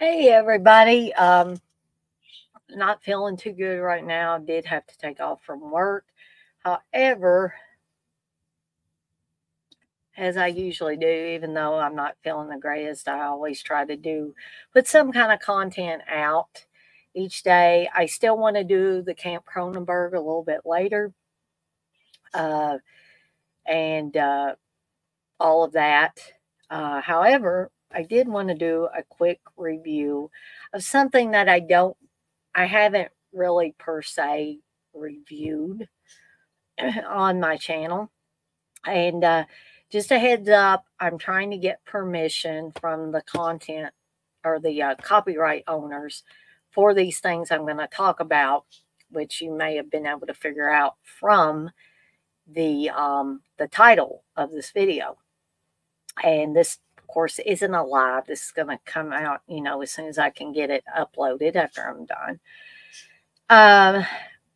Hey everybody, not feeling too good right now. Did have to take off from work. However, as I usually do, even though I'm not feeling the greatest, I always try to put some kind of content out each day. I still want to do the Camp Cronenberg a little bit later, uh, and all of that. However, I did want to do a quick review of something that I haven't really per se reviewed on my channel. And just a heads up, I'm trying to get permission from the content or the copyright owners for these things I'm going to talk about, which you may have been able to figure out from the title of this video. And this, of course, isn't a live. This is going to come out, as soon as I can get it uploaded after I'm done.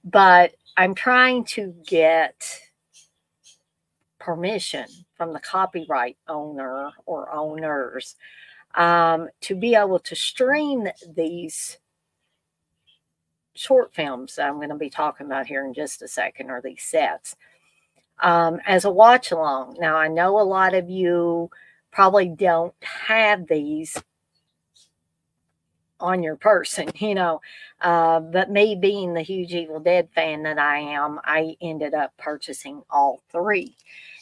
But I'm trying to get permission from the copyright owner or owners to be able to stream these short films that I'm going to be talking about here in just a second, or these sets, as a watch along. Now, I know a lot of you probably don't have these on your person, but me being the huge Evil Dead fan that I am, I ended up purchasing all three.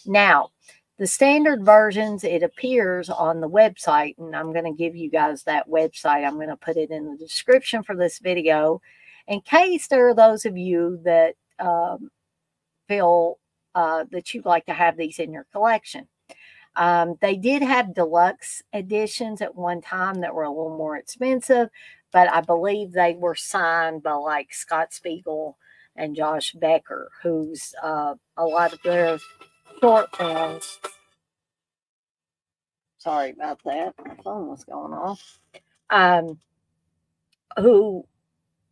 Now, the standard versions, it appears on the website, and I'm going to give you guys that website. I'm going to put it in the description for this video in case there are those of you that feel that you'd like to have these in your collection. They did have deluxe editions at one time that were a little more expensive, but I believe they were signed by like Scott Spiegel and Josh Becker, who's a lot of their short films. Sorry about that. My phone was going off. Who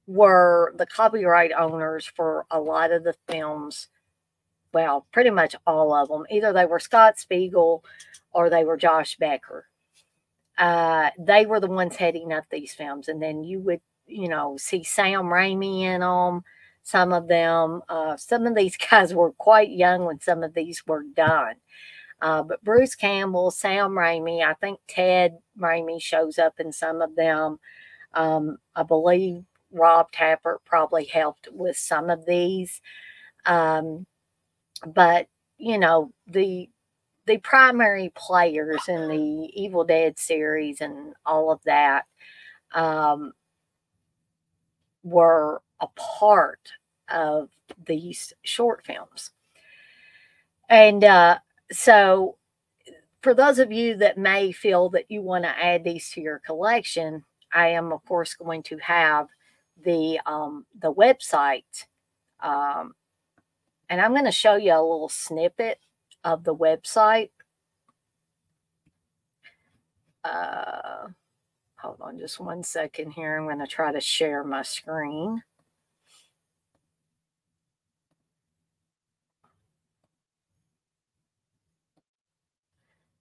were the copyright owners for a lot of the films. Well, pretty much all of them. Either they were Scott Spiegel or they were Josh Becker. They were the ones heading up these films. And then you would, see Sam Raimi in them. Some of them, some of these guys were quite young when some of these were done. But Bruce Campbell, Sam Raimi, I think Ted Raimi shows up in some of them. I believe Rob Tapert probably helped with some of these. But, the primary players in the Evil Dead series and all of that were a part of these short films. And so for those of you that may feel that you want to add these to your collection, I am, of course, going to have the website. And I'm going to show you a little snippet of the website. Hold on just one second here. I'm going to try to share my screen.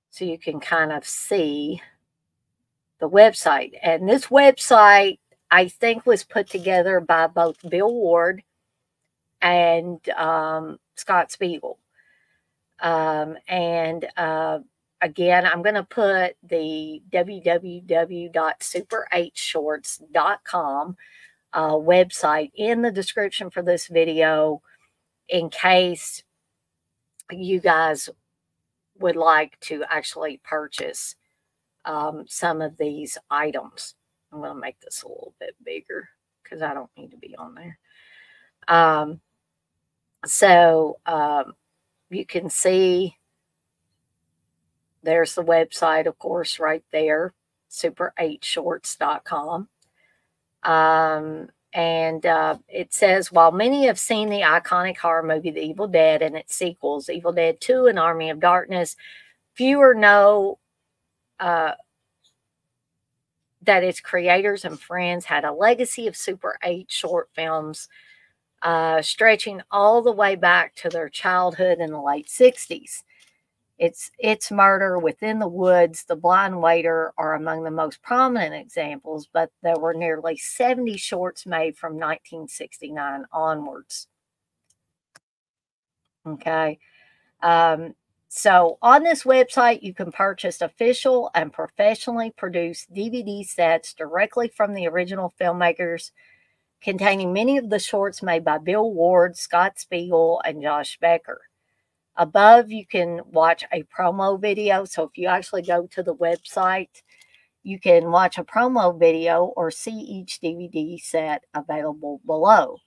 So you can kind of see the website. And this website, I think, was put together by both Bill Ward and Scott Spiegel. Again, I'm going to put the www.super8shorts.com website in the description for this video in case you guys would like to actually purchase some of these items. I'm going to make this a little bit bigger because I don't need to be on there. You can see there's the website, of course, right there, super8shorts.com. It says, while many have seen the iconic horror movie The Evil Dead and its sequels, Evil Dead 2 and Army of Darkness, fewer know that its creators and friends had a legacy of Super 8 short films stretching all the way back to their childhood in the late 60s. It's Murder, Within the Woods, The Blind Waiter are among the most prominent examples, but there were nearly 70 shorts made from 1969 onwards. Okay. So on this website, you can purchase official and professionally produced DVD sets directly from the original filmmakers, containing many of the shorts made by Bill Ward, Scott Spiegel, and Josh Becker. Above, you can watch a promo video. So if you actually go to the website, you can watch a promo video or see each DVD set available below.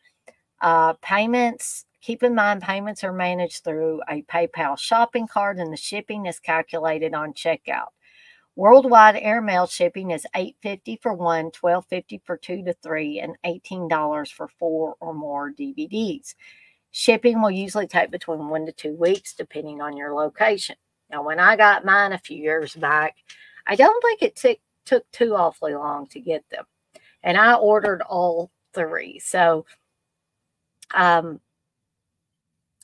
Payments, keep in mind, payments are managed through a PayPal shopping cart, and the shipping is calculated on checkout. Worldwide airmail shipping is $8.50 for one, $12.50 for 2 to 3, and $18 for 4 or more DVDs. Shipping will usually take between 1 to 2 weeks, depending on your location. Now, when I got mine a few years back, I don't think it took too awfully long to get them. And I ordered all 3. So I'm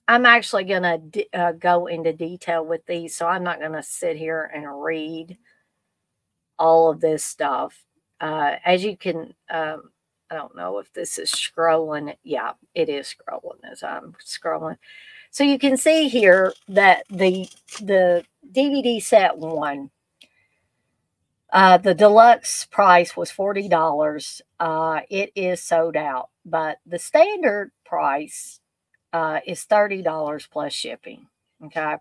actually going to go into detail with these. So I'm not going to sit here and read all of this stuff. As you can... I don't know if this is scrolling. Yeah, it is scrolling as I'm scrolling. So you can see here that the DVD set 1, the deluxe price was $40. It is sold out, but the standard price is $30 plus shipping. Okay.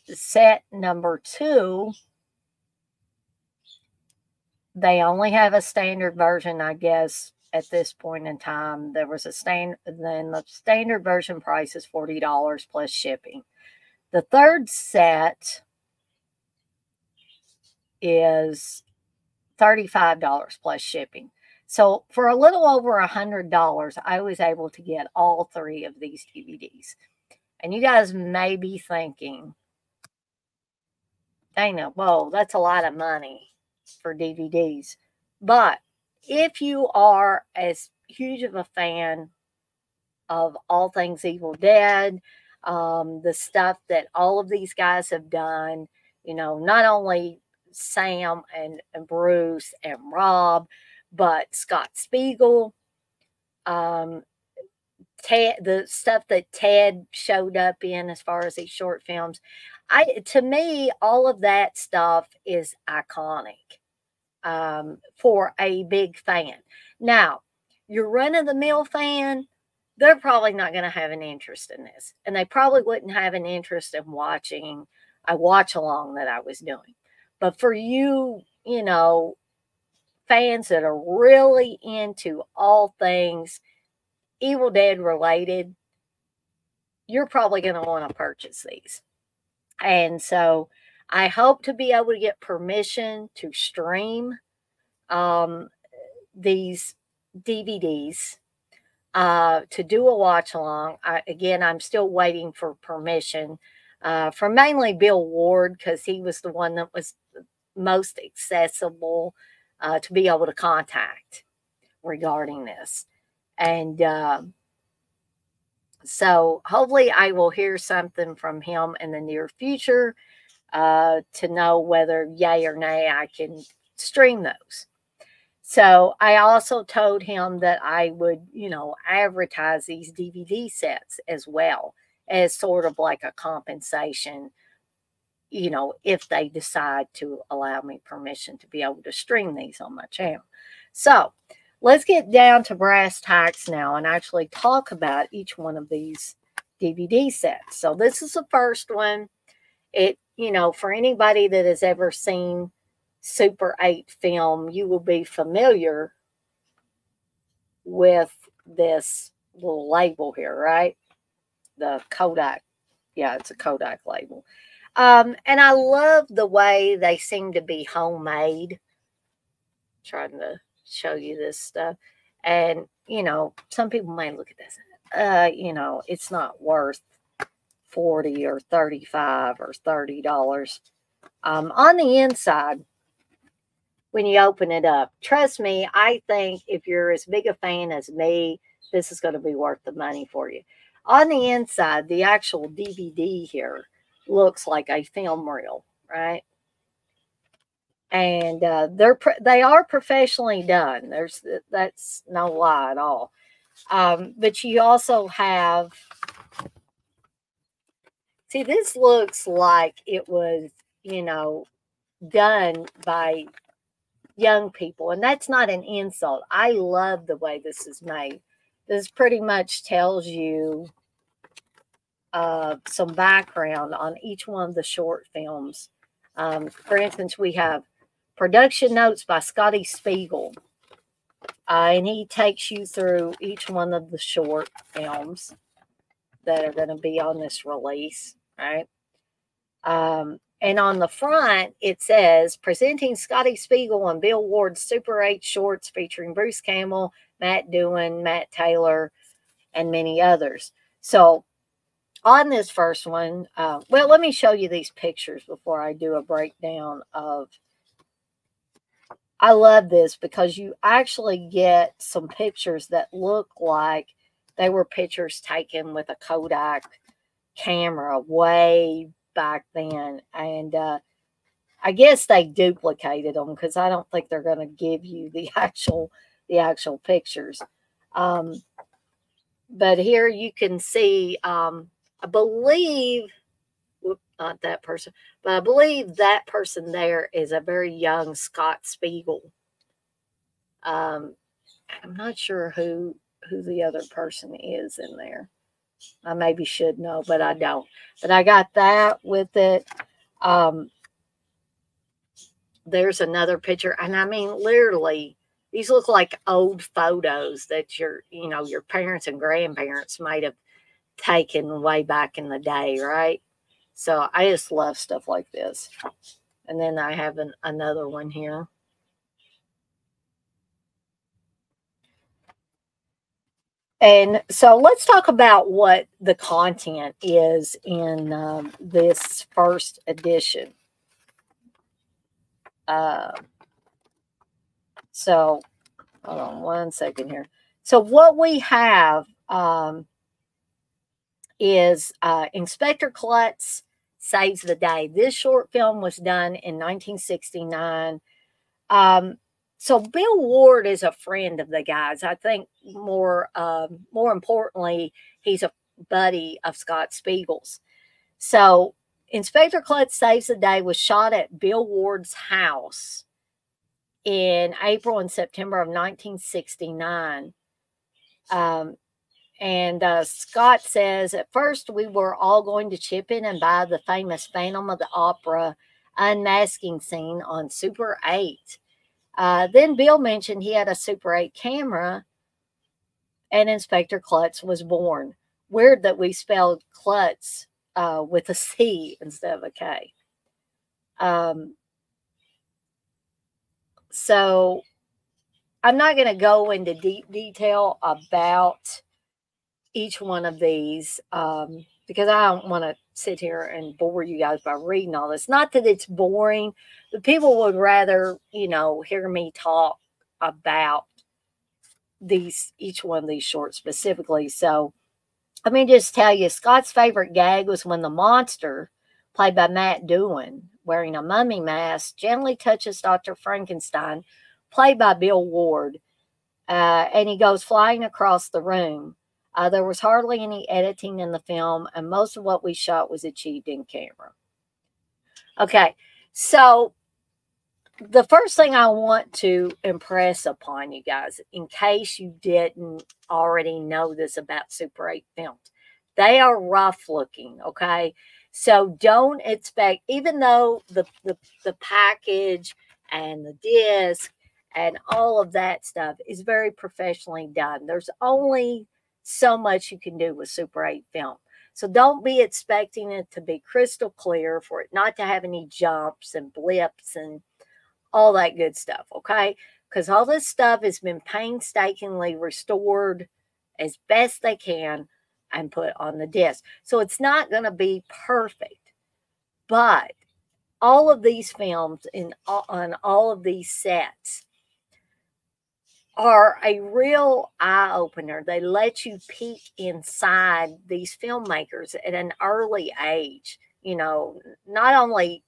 Set number 2, they only have a standard version, I guess, at this point in time. There was then the standard version price is $40 plus shipping. The third set is $35 plus shipping. So for a little over $100, I was able to get all 3 of these DVDs. And you guys may be thinking, Dana, whoa, that's a lot of money for DVDs. But if you are as huge of a fan of all things Evil Dead, the stuff that all of these guys have done, not only Sam and Bruce and Rob, but Scott Spiegel, Ted, the stuff that Ted showed up in as far as these short films, to me, all of that stuff is iconic for a big fan. Now, your run-of-the-mill fan, they're probably not going to have an interest in this. And they probably wouldn't have an interest in watching a watch-along that I was doing. But for you, fans that are really into all things Evil Dead related, you're probably going to want to purchase these. And so I hope to be able to get permission to stream these DVDs to do a watch along. Again, I'm still waiting for permission from mainly Bill Ward, because he was the one that was most accessible to be able to contact regarding this. And so hopefully I will hear something from him in the near future to know whether yay or nay I can stream those. So I also told him that I would, advertise these DVD sets as well as sort of like a compensation, if they decide to allow me permission to be able to stream these on my channel. So let's get down to brass tacks now and actually talk about each one of these DVD sets. So this is the first one. For anybody that has ever seen Super 8 film, you will be familiar with this little label here, right? The Kodak. Yeah, it's a Kodak label. And I love the way they seem to be homemade. Trying to show you this stuff. And, some people may look at this. It's not worth $40 or $35 or $30. On the inside, when you open it up, trust me, I think if you're as big a fan as me, this is going to be worth the money for you. On the inside, the actual DVD here looks like a film reel, right? And they are professionally done. That's no lie at all. But you also have, see, this looks like it was, done by young people, and that's not an insult. I love the way this is made. This pretty much tells you some background on each one of the short films. For instance, we have production notes by Scotty Spiegel, and he takes you through each one of the short films that are going to be on this release, right? And on the front, it says, presenting Scotty Spiegel and Bill Ward's Super 8 shorts featuring Bruce Campbell, Matt Doohan, Matt Taylor, and many others. So on this first one, well, let me show you these pictures before I do a breakdown of. I love this because you actually get some pictures that look like they were pictures taken with a Kodak camera way back then. And I guess they duplicated them because I don't think they're going to give you the actual pictures. But here you can see, I believe, not that person, but I believe that person there is a very young Scott Spiegel. I'm not sure who the other person is in there. I maybe should know, but I don't. But I got that with it. There's another picture, and I mean, literally, these look like old photos that your parents and grandparents might have taken way back in the day, right? So I just love stuff like this. And then I have another one here. And so let's talk about what the content is in this first edition. So hold on one second here. So what we have is Inspector Klutz Saves the Day. This short film was done in 1969. So Bill Ward is a friend of the guys. I think more importantly, he's a buddy of Scott Spiegel's. So Inspector Klutz Saves the Day was shot at Bill Ward's house in April and September of 1969. And Scott says, at first we were all going to chip in and buy the famous Phantom of the Opera unmasking scene on Super 8. Then Bill mentioned he had a Super 8 camera, and Inspector Klutz was born. Weird that we spelled Klutz with a C instead of a K. So I'm not going to go into deep detail about each one of these because I don't want to sit here and bore you guys by reading all this. Not that it's boring, but people would rather, hear me talk about each one of these shorts specifically. So let me just tell you, Scott's favorite gag was when the monster, played by Matt Doohan, wearing a mummy mask, gently touches Dr. Frankenstein, played by Bill Ward, and he goes flying across the room. There was hardly any editing in the film, and most of what we shot was achieved in camera. Okay, so the first thing I want to impress upon you guys, in case you didn't already know this about Super 8 films, they are rough looking, okay? So don't expect, even though the package and the disc and all of that stuff is very professionally done, there's only so much you can do with Super 8 film. So don't be expecting it to be crystal clear, for it not to have any jumps and blips and all that good stuff, okay? Because all this stuff has been painstakingly restored as best they can and put on the disc. So it's not going to be perfect. But all of these films on all of these sets are a real eye-opener. They let you peek inside these filmmakers at an early age. you know, not only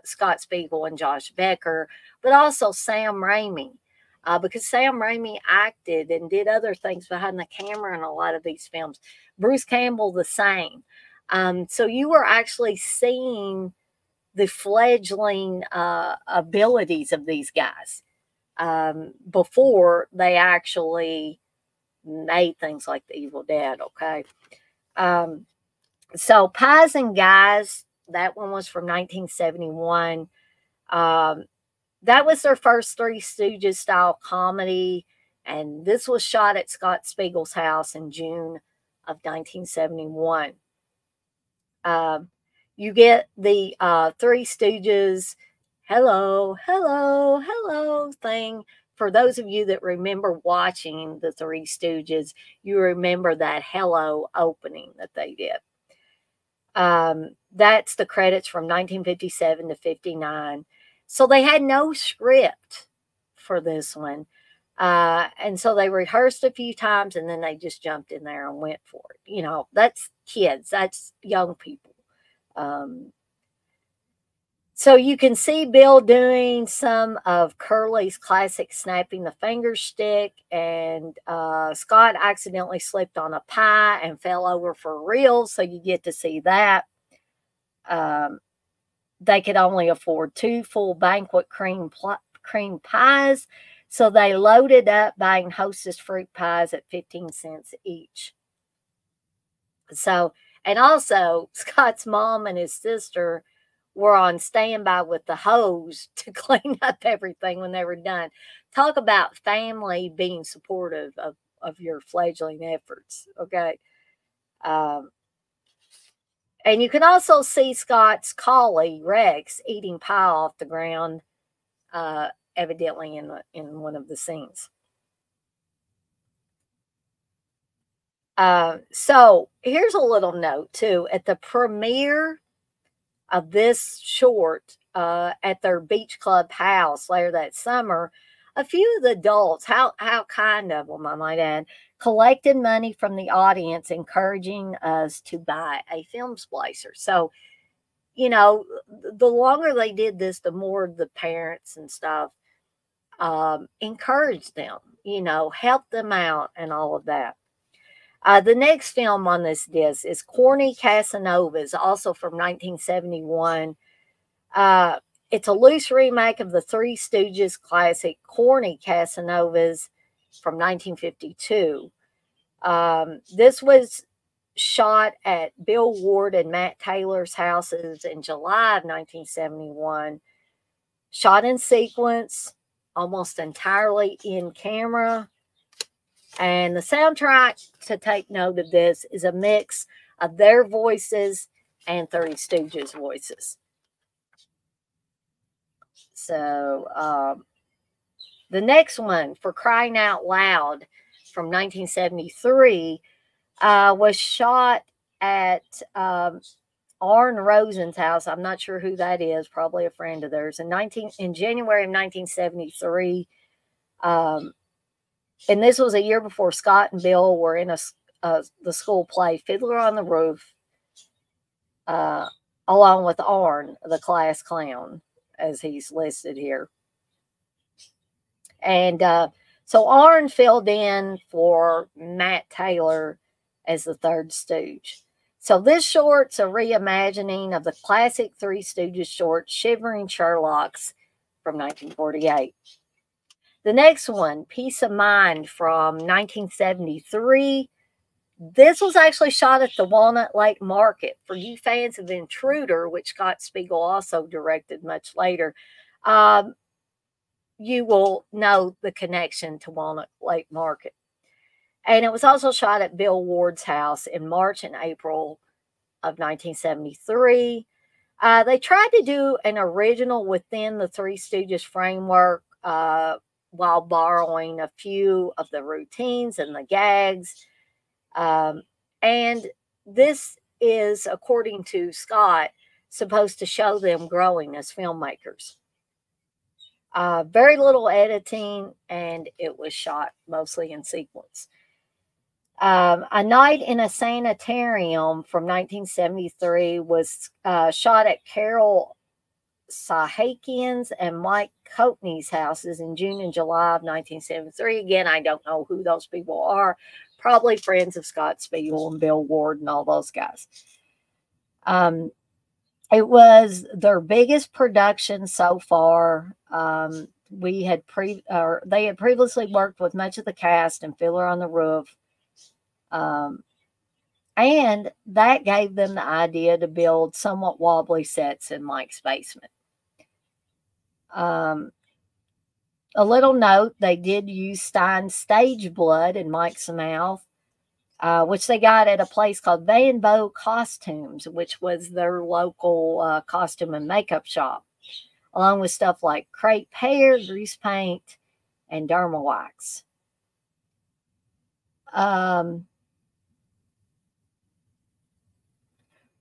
Scott Spiegel and Josh Becker, but also Sam Raimi. Because Sam Raimi acted and did other things behind the camera in a lot of these films. Bruce Campbell, the same. So you were actually seeing the fledgling abilities of these guys before they actually made things like The Evil Dead, okay? So Pies and Guys, that one was from 1971. That was their first Three Stooges style comedy, and this was shot at Scott Spiegel's house in June of 1971. You get the Three Stooges hello, hello, hello thing. For those of you that remember watching the Three Stooges, you remember that hello opening that they did. That's the credits from 1957 to 59. So they had no script for this one. And so they rehearsed a few times and then they just jumped in there and went for it. You know, that's kids, that's young people. So you can see Bill doing some of Curly's classic snapping the finger stick, and Scott accidentally slipped on a pie and fell over for real, so you get to see that. They could only afford 2 full banquet cream pies, so they loaded up buying Hostess fruit pies at 15 cents each. So, and also Scott's mom and his sister were on standby with the hose to clean up everything when they were done. Talk about family being supportive of your fledgling efforts, okay? And you can also see Scott's collie, Rex, eating pie off the ground, evidently in one of the scenes. So here's a little note, too. At the premiere of this short at their beach club house later that summer, a few of the adults, how kind of them, I might add, collected money from the audience, encouraging us to buy a film splicer. So, you know, the longer they did this, the more the parents and stuff encouraged them, you know, helped them out and all of that. The next film on this disc is Corny Casanova'S, also from 1971. It's a loose remake of the Three Stooges classic Corny Casanova'S from 1952. This was shot at Bill Ward and Matt Taylor's houses in July of 1971. Shot in sequence, almost entirely in camera. And the soundtrack, to take note of this, is a mix of their voices and Three Stooges voices. So the next one, For Crying Out Loud, from 1973, was shot at Arn Rosen's house. I'm not sure who that is, probably a friend of theirs. In January of 1973, and this was a year before Scott and Bill were in the school play Fiddler on the Roof, along with Arn, the class clown, as he's listed here. And so Arn filled in for Matt Taylor as the third Stooge. So this short's a reimagining of the classic Three Stooges short, Shivering Sherlocks, from 1948. The next one, Peace of Mind, from 1973. This was actually shot at the Walnut Lake Market. For you fans of Intruder, which Scott Spiegel also directed much later, you will know the connection to Walnut Lake Market. And it was also shot at Bill Ward's house in March and April of 1973. They tried to do an original within the Three Stooges framework, while borrowing a few of the routines and the gags. And this is, according to Scott, supposed to show them growing as filmmakers. Very little editing, and it was shot mostly in sequence. A Night in a Sanitarium from 1973 was shot at Carol Sahakian's and Mike Coatney's houses in June and July of 1973. Again, I don't know who those people are. Probably friends of Scott Spiegel and Bill Ward and all those guys. It was their biggest production so far. They had previously worked with much of the cast and Fiddler on the Roof. And that gave them the idea to build somewhat wobbly sets in Mike's basement. A little note, they did use Stein's stage blood in Mike's mouth, which they got at a place called Van Bow Costumes, which was their local costume and makeup shop, along with stuff like crepe hair, grease paint, and derma wax.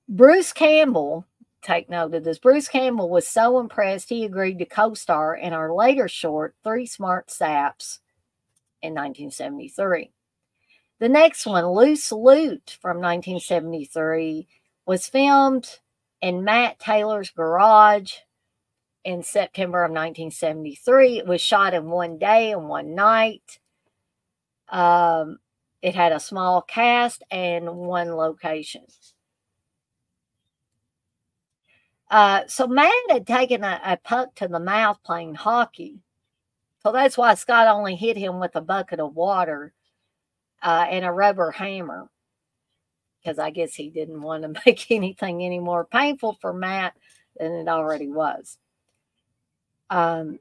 Bruce Campbell, take note of this, Bruce Campbell was so impressed he agreed to co-star in our later short, Three Smart Saps, in 1973. The next one, Loose Loot, from 1973, was filmed in Matt Taylor's garage in September of 1973. It was shot in one day and one night. It had a small cast and one location. So Matt had taken a puck to the mouth playing hockey. So that's why Scott only hit him with a bucket of water and a rubber hammer. Because I guess he didn't want to make anything any more painful for Matt than it already was. And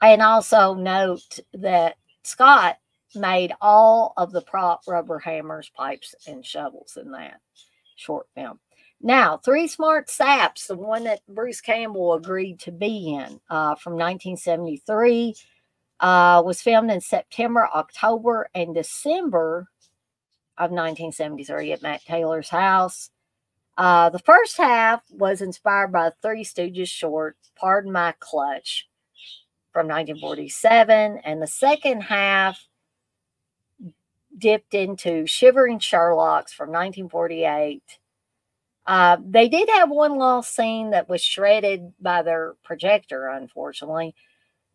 also note that Scott made all of the prop rubber hammers, pipes, and shovels in that short film. Now, Three Smart Saps, the one that Bruce Campbell agreed to be in from 1973, was filmed in September, October, and December of 1973 at Matt Taylor's house. The first half was inspired by the Three Stooges short, Pardon My Clutch, from 1947, and the second half dipped into Shivering Sherlocks from 1948. They did have one lost scene that was shredded by their projector, unfortunately.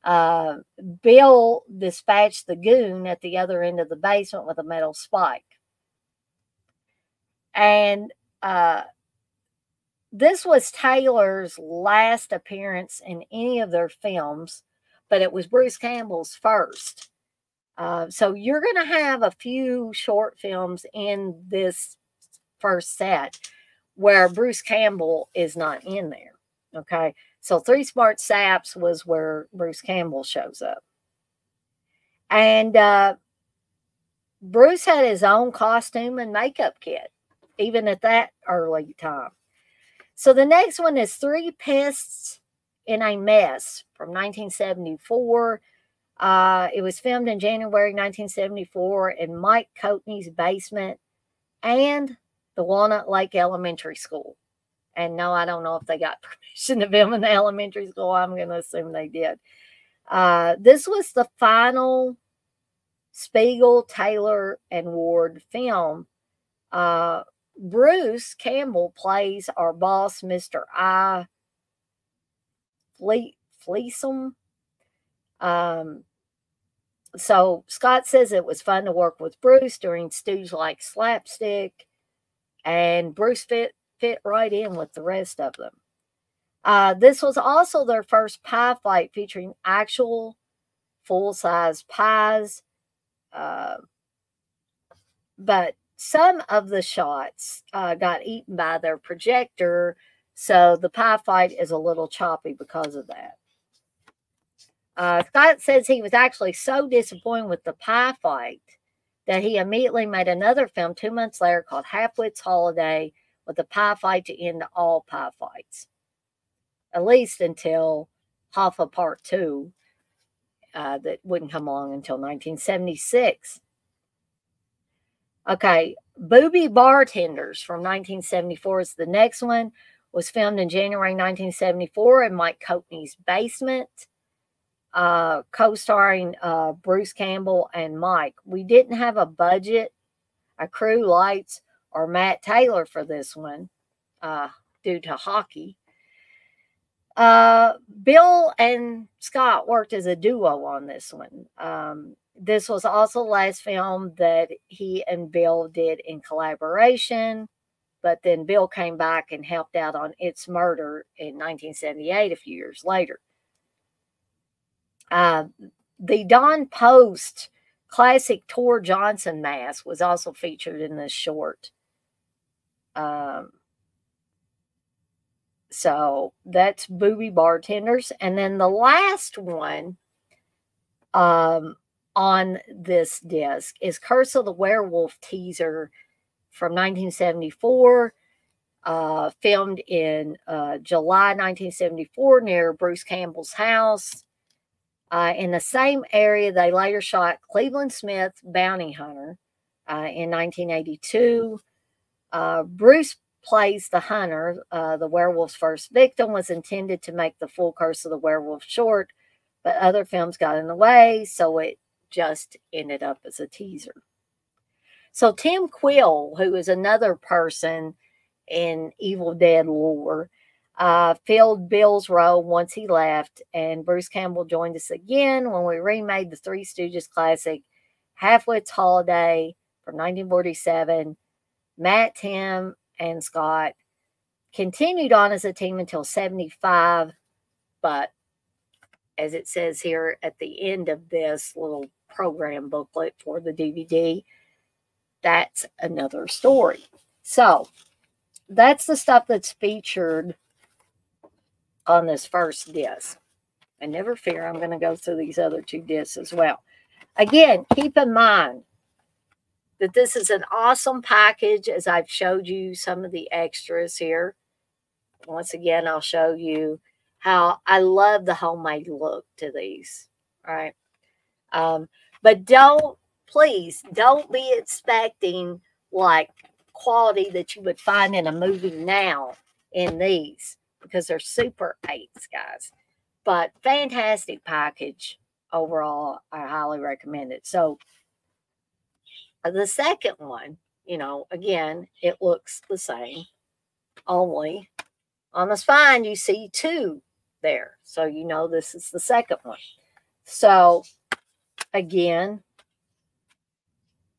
Bill dispatched the goon at the other end of the basement with a metal spike. And this was Taylor's last appearance in any of their films, but it was Bruce Campbell's first. So you're going to have a few short films in this first set where Bruce Campbell is not in there. Okay. So Three Smart Saps was where Bruce Campbell shows up. And Bruce had his own costume and makeup kit, even at that early time. So the next one is Three Pests in a Mess from 1974. It was filmed in January 1974 in Mike Coatney's basement and the Walnut Lake Elementary School. And no, I don't know if they got permission to film in the elementary school. I'm going to assume they did. This was the final Spiegel, Taylor, and Ward film. Bruce Campbell plays our boss, Mr. I. Fleesom. So Scott says it was fun to work with Bruce during Stooge-like slapstick, and Bruce fit right in with the rest of them. This was also their first pie fight featuring actual full-size pies, but some of the shots got eaten by their projector, so the pie fight is a little choppy because of that. Scott says he was actually so disappointed with the pie fight that he immediately made another film 2 months later called Halfwit's Holiday with a pie fight to end all pie fights. At least until Hoffa Part 2 that wouldn't come along until 1976. Okay, Booby Bartenders from 1974 is the next one. Was filmed in January 1974 in Mike Coatney's basement, co-starring Bruce Campbell and Mike. We didn't have a budget Crew lights are Matt Taylor for this one, due to hockey. Bill and Scott worked as a duo on this one. This was also the last film that he and Bill did in collaboration, but then Bill came back and helped out on It's Murder in 1978, a few years later. The Don Post classic Tor Johnson mask was also featured in this short. So that's Booby Bartenders. And then the last one on this disc is Curse of the Werewolf teaser from 1974, filmed in July 1974 near Bruce Campbell's house. In the same area, they later shot Cleveland Smith, Bounty Hunter, in 1982. Bruce plays the hunter. The werewolf's first victim was intended to make the full Curse of the Werewolf short, but other films got in the way, so it just ended up as a teaser. So Tim Quill, who is another person in Evil Dead lore, filled Bill's role once he left, and Bruce Campbell joined us again when we remade the Three Stooges classic Halfwit's Holiday from 1947. Matt, Tim, and Scott continued on as a team until 75, but as it says here at the end of this little program booklet for the DVD, that's another story. So that's the stuff that's featured on this first disc. And never fear, I'm going to go through these other two discs as well. Again, keep in mind that this is an awesome package, as I've showed you some of the extras here. Once again, I'll show you how I love the homemade look to these. All right. But please don't be expecting like quality that you would find in a movie now in these, because they're Super 8s, guys. But fantastic package overall. I highly recommend it. So the second one, again, it looks the same, only on the spine you see 2 there. So this is the second one. So again,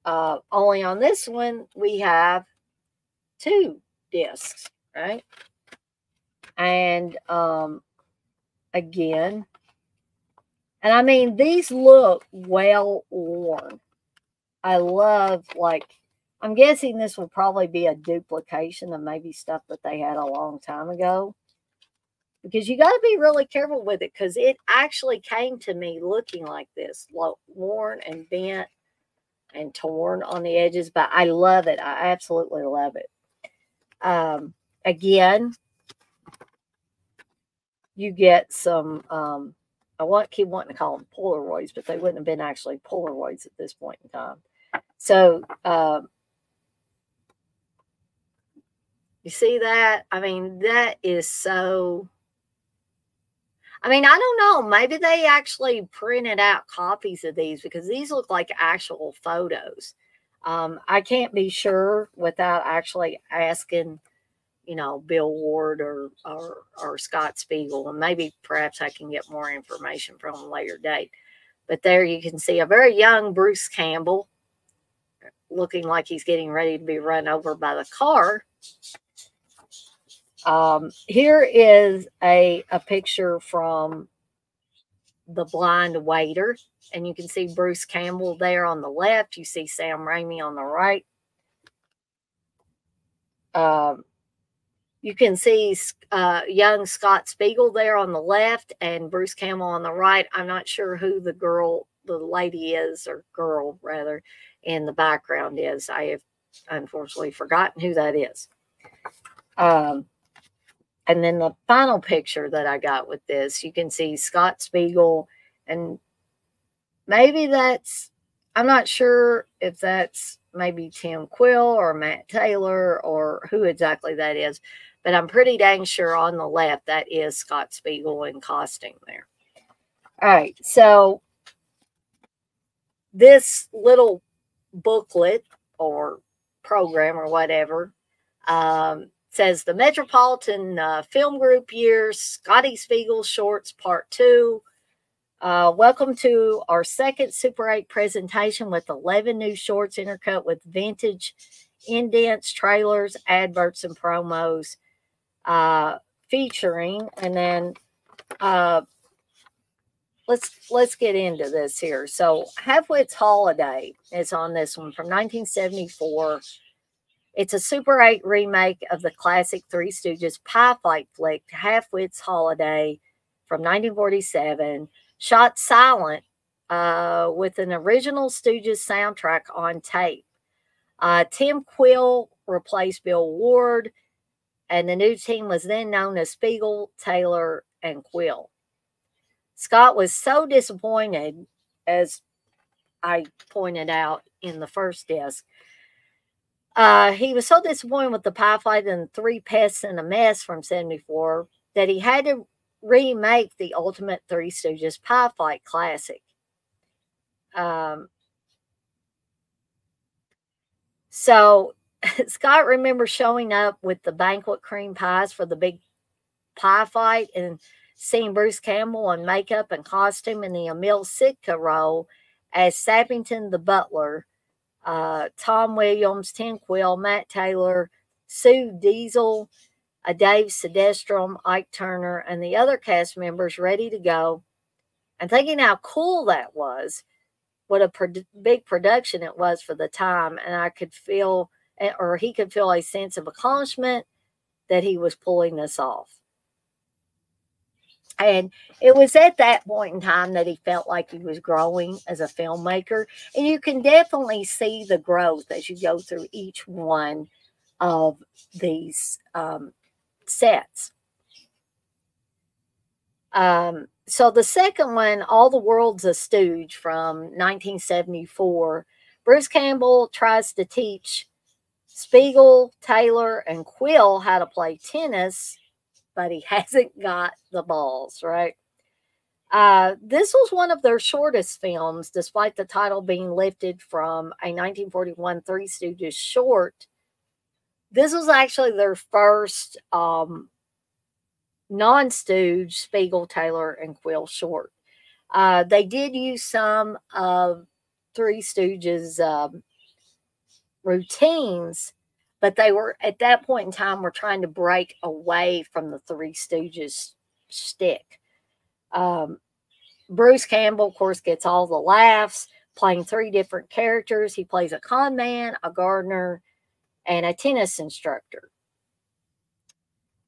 only on this one we have 2 discs, right? And again, and I mean, these look well worn. I love, I'm guessing this will probably be a duplication of maybe stuff that they had a long time ago, because you got to be really careful with it, because it actually came to me looking like this, worn and bent and torn on the edges, but I love it. I absolutely love it. Again, you get some, I keep wanting to call them Polaroids, but they wouldn't have been actually Polaroids at this point in time. So, you see that? I mean, that is so, I mean, I don't know. Maybe they actually printed out copies of these, because these look like actual photos. I can't be sure without actually asking, Bill Ward or Scott Spiegel, and maybe perhaps I can get more information from a later date. But there you can see a very young Bruce Campbell looking like he's getting ready to be run over by the car. Here is a picture from The Blind Waiter, and you can see Bruce Campbell there on the left. You see Sam Raimi on the right. You can see young Scott Spiegel there on the left and Bruce Campbell on the right. I'm not sure who the lady is, or girl rather, in the background is. I have unfortunately forgotten who that is. And then the final picture that I got with this, you can see Scott Spiegel, and maybe I'm not sure if that's maybe Tim Quill or Matt Taylor or who exactly that is, but I'm pretty dang sure on the left that is Scott Spiegel in costume there. All right, so this little booklet or program or whatever. Says the Metropolitan Film Group years, Scotty Spiegel shorts part 2. Welcome to our second Super 8 presentation with 11 new shorts intercut with vintage indents, trailers, adverts, and promos featuring. And then let's get into this here. So Halfwit's Holiday is on this one from 1974. It's a Super 8 remake of the classic Three Stooges pie fight flick, Halfwit's Holiday from 1947, shot silent with an original Stooges soundtrack on tape. Tim Quill replaced Bill Ward, and the new team was then known as Spiegel, Taylor, and Quill. Scott was so disappointed, as I pointed out in the first disc. He was so disappointed with the pie fight and Three Pests and a Mess from 74 that he had to remake the ultimate Three Stooges pie fight classic. So Scott remembers showing up with the banquet cream pies for the big pie fight and seeing Bruce Campbell in makeup and costume in the Emil Sitka role as Sappington the butler. Tom Williams, Tim Quill, Matt Taylor, Sue Diesel, Dave Sedestrom, Ike Turner, and the other cast members ready to go. And thinking how cool that was, what a big production it was for the time. And I could feel, or he could feel a sense of accomplishment that he was pulling this off. And it was at that point in time that he felt like he was growing as a filmmaker. And you can definitely see the growth as you go through each one of these sets. So the second one, All the World's a Stooge from 1974, Bruce Campbell tries to teach Spiegel, Taylor, and Quill how to play tennis, but he hasn't got the balls, right? This was one of their shortest films, despite the title being lifted from a 1941 Three Stooges short. This was actually their first non-Stooge Spiegel, Taylor, and Quill short. They did use some of Three Stooges routines, but they were, at that point in time, were trying to break away from the Three Stooges shtick. Bruce Campbell, of course, gets all the laughs, playing three different characters. He plays a con man, a gardener, and a tennis instructor.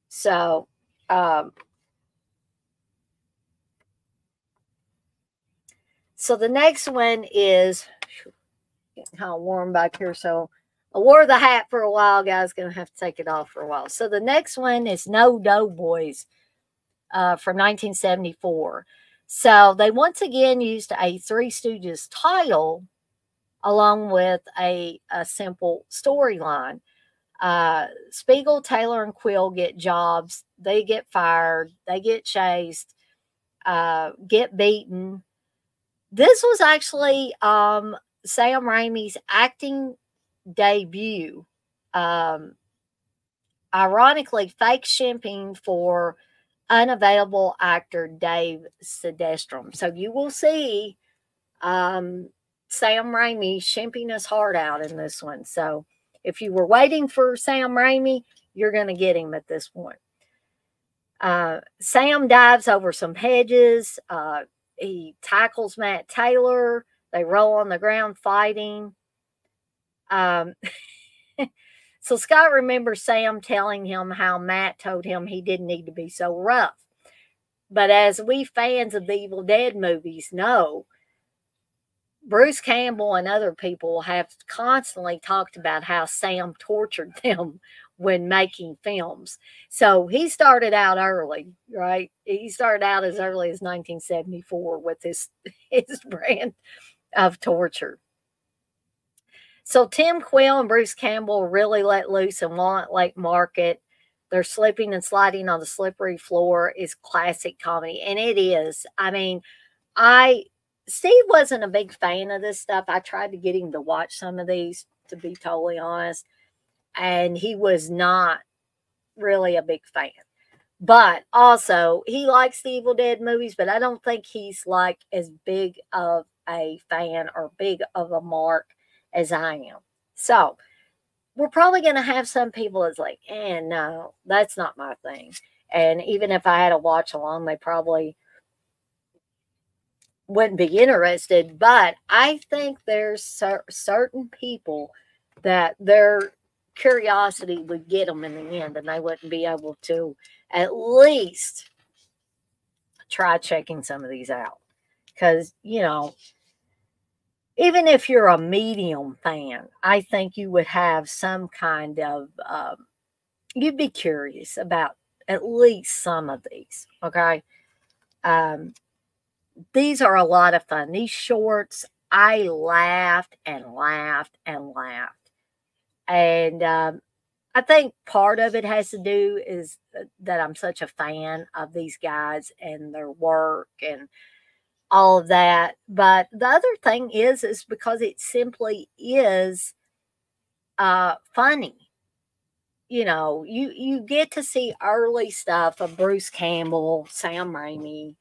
So, the next one is getting kind of warm back here, so I wore the hat for a while, guys. Going to have to take it off for a while. So the next one is No Doughboys from 1974. So they once again used a Three Stooges title along with a simple storyline. Spiegel, Taylor, and Quill get jobs. They get fired. They get chased. Get beaten. This was actually Sam Raimi's acting debut. Ironically, fake shimping for unavailable actor Dave Sedestrom. So you will see Sam Raimi shimping his heart out in this one. So if you were waiting for Sam Raimi, you're going to get him at this point. Sam dives over some hedges. He tackles Matt Taylor. They roll on the ground fighting. So Scott remembers Sam telling him how Matt told him he didn't need to be so rough. But as we fans of the Evil Dead movies know, Bruce Campbell and other people have constantly talked about how Sam tortured them when making films. So he started out early, right? He started out as early as 1974 with his brand of torture. So Tim Quill and Bruce Campbell really let loose in Walnut Lake Market. They're slipping and sliding on the slippery floor is classic comedy. And it is. I mean, Steve wasn't a big fan of this stuff. I tried to get him to watch some of these, to be totally honest. and he was not really a big fan. But also, he likes the Evil Dead movies, but I don't think he's like as big of a fan or big of a mark as I am. So, we're probably going to have some people that's like, no, that's not my thing. And even if I had a watch along, they probably wouldn't be interested. But I think there's certain people that their curiosity would get them in the end, and they wouldn't be able to at least try checking some of these out. Because, even if you're a medium fan, I think you would have some kind of, you'd be curious about at least some of these, okay? These are a lot of fun. These shorts, I laughed and laughed and laughed. And I think part of it has to do is that I'm such a fan of these guys and their work and all of that. But the other thing is because it simply is funny. You get to see early stuff of Bruce Campbell, Sam Raimi,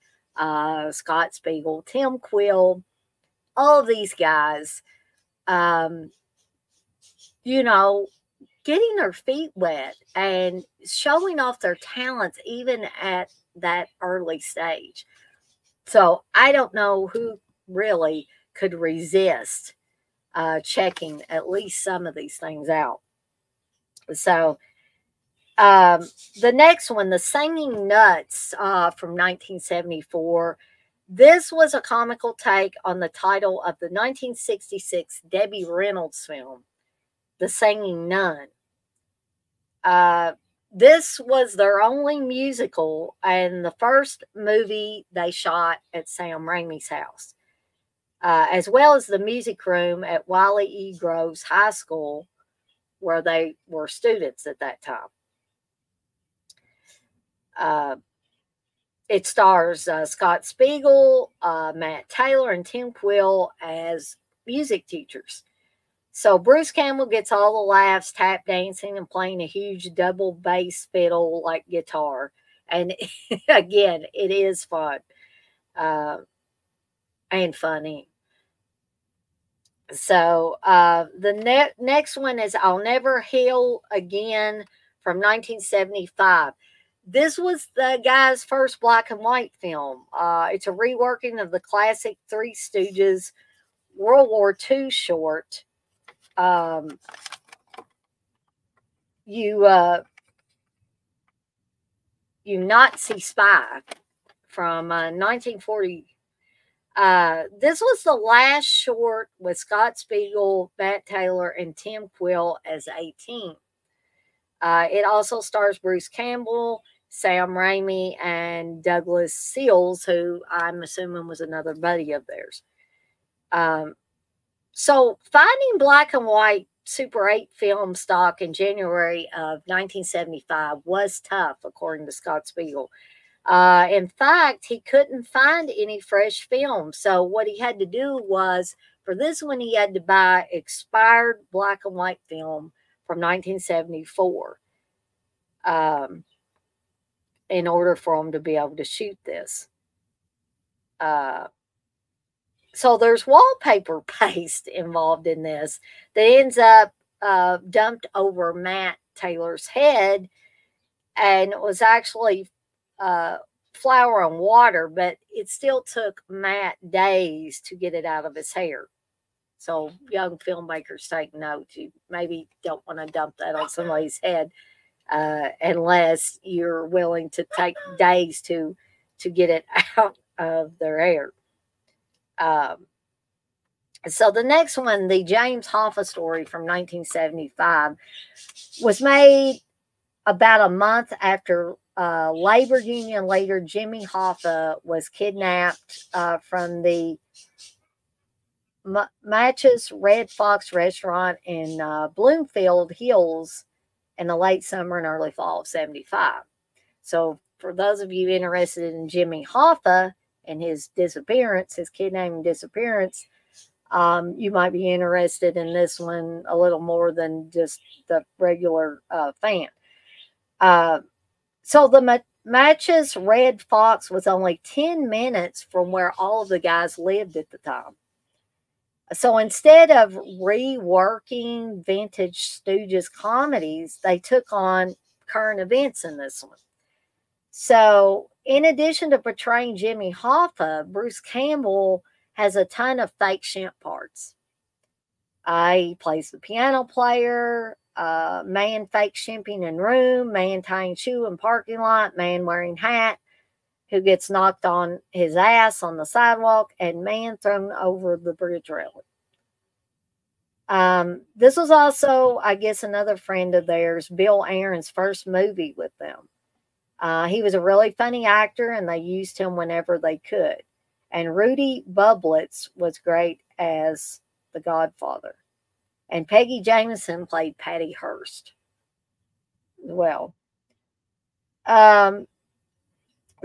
Scott Spiegel, Tim Quill, all of these guys, getting their feet wet and showing off their talents even at that early stage. So I don't know who really could resist checking at least some of these things out. So the next one, The Singing Nuts from 1974. This was a comical take on the title of the 1966 Debbie Reynolds film, The Singing Nun. This was their only musical and the first movie they shot at Sam Raimi's house, as well as the music room at Wiley E. Groves High School, where they were students at that time. It stars Scott Spiegel, Matt Taylor, and Tim Quill as music teachers. So Bruce Campbell gets all the laughs, tap dancing, and playing a huge double bass fiddle like guitar. And again, it is fun and funny. So the next one is I'll Never Heal Again from 1975. This was the guy's first black and white film. It's a reworking of the classic Three Stooges World War II short. You Nazi Spy from 1940. This was the last short with Scott Spiegel, Matt Taylor, and Tim Quill as 18. It also stars Bruce Campbell, Sam Raimi, and Douglas Seals, who I'm assuming was another buddy of theirs. So finding black and white Super 8 film stock in January of 1975 was tough, according to Scott Spiegel. In fact, he couldn't find any fresh film. So what he had to do was, for this one, he had to buy expired black and white film from 1974 in order for him to be able to shoot this. So there's wallpaper paste involved in this that ends up dumped over Matt Taylor's head, and it was actually flour and water, but it still took Matt days to get it out of his hair. So young filmmakers take note. You maybe don't want to dump that on somebody's head unless you're willing to take days to get it out of their hair. So the next one, the James Hoffa story from 1975, was made about a month after labor union leader Jimmy Hoffa was kidnapped from the Match's Red Fox restaurant in Bloomfield Hills in the late summer and early fall of 75. So for those of you interested in Jimmy Hoffa and his disappearance, his kidnapping disappearance, You might be interested in this one a little more than just the regular fan. So the match's Red Fox was only 10 minutes from where all of the guys lived at the time. So instead of reworking vintage Stooges comedies, they took on current events in this one. So in addition to portraying Jimmy Hoffa, Bruce Campbell has a ton of fake Shemp parts. He plays the piano player, man fake shimping in room, man tying shoe in parking lot, man wearing hat who gets knocked on his ass on the sidewalk, and man thrown over the bridge railing. This was also, I guess, another friend of theirs, Bill Aaron's first movie with them. He was a really funny actor, and they used him whenever they could. And Rudy Bublitz was great as the Godfather. And Peggy Jameson played Patty Hearst as well.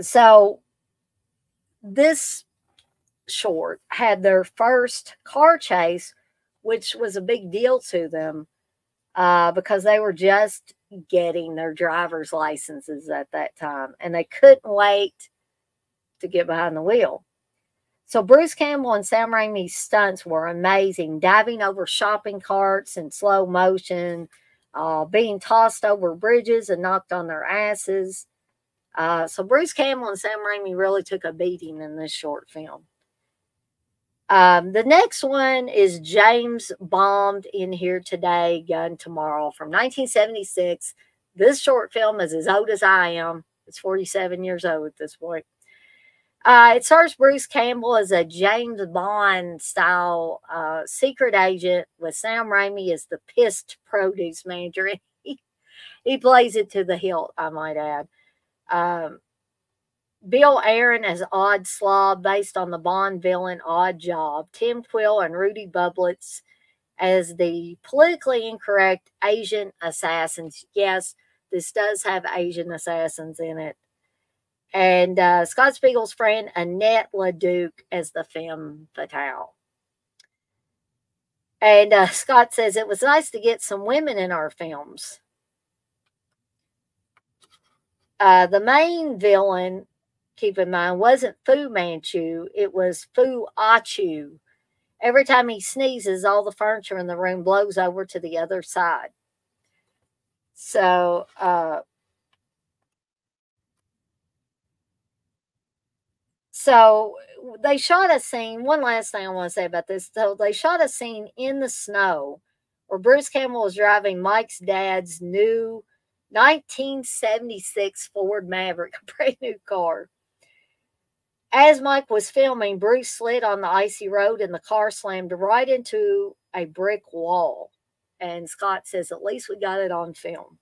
So this short had their first car chase, which was a big deal to them because they were just getting their driver's licenses at that time, and they couldn't wait to get behind the wheel. So Bruce Campbell and Sam Raimi's stunts were amazing, diving over shopping carts in slow motion, being tossed over bridges and knocked on their asses. So Bruce Campbell and Sam Raimi really took a beating in this short film. The next one is James Bombed in Here Today, Gun Tomorrow from 1976. This short film is as old as I am. It's 47 years old at this point. It stars Bruce Campbell as a James Bond style secret agent with Sam Raimi as the pissed produce manager. He plays it to the hilt, I might add. Bill Aaron as Odd Slob, based on the Bond villain Odd Job. Tim Quill and Rudy Bublitz as the politically incorrect Asian assassins. Yes, this does have Asian assassins in it. And Scott Spiegel's friend Annette LaDuke as the femme fatale. And Scott says, it was nice to get some women in our films. The main villain, keep in mind, wasn't Fu Manchu. It was Fu Achu. Every time he sneezes, all the furniture in the room blows over to the other side. So, they shot a scene. One last thing I want to say about this. So they shot a scene in the snow where Bruce Campbell was driving Mike's dad's new 1976 Ford Maverick, a brand new car. As Mike was filming, Bruce slid on the icy road and the car slammed right into a brick wall. And Scott says, at least we got it on film.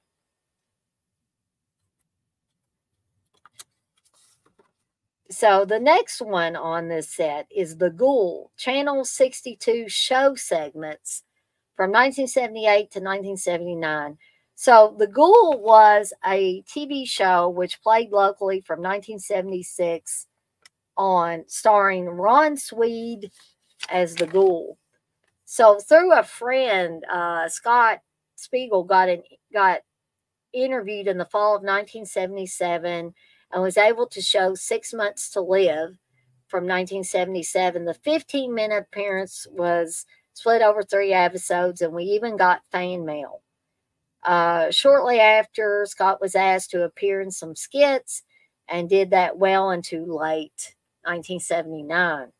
So the next one on this set is The Ghoul, Channel 62 show segments from 1978 to 1979. So The Ghoul was a TV show which played locally from 1976 on, starring Ron Swede as the Ghoul. So through a friend, Scott Spiegel got interviewed in the fall of 1977 and was able to show 6 Months to Live from 1977. The 15-minute appearance was split over 3 episodes, and we even got fan mail. Shortly after, Scott was asked to appear in some skits and did that well into late 1979.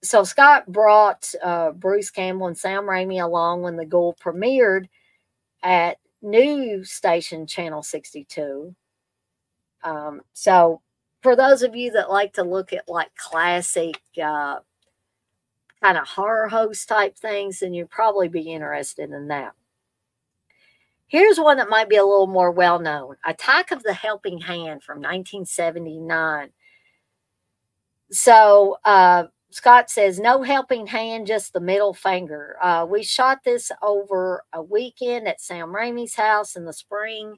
So Scott brought Bruce Campbell and Sam Raimi along when The Ghoul premiered at news station Channel 62. So for those of you that like to look at like classic kind of horror host type things, then you'd probably be interested in that. Here's one that might be a little more well-known. Attack of the Helping Hand from 1979. So Scott says, no helping hand, just the middle finger. We shot this over a weekend at Sam Raimi's house in the spring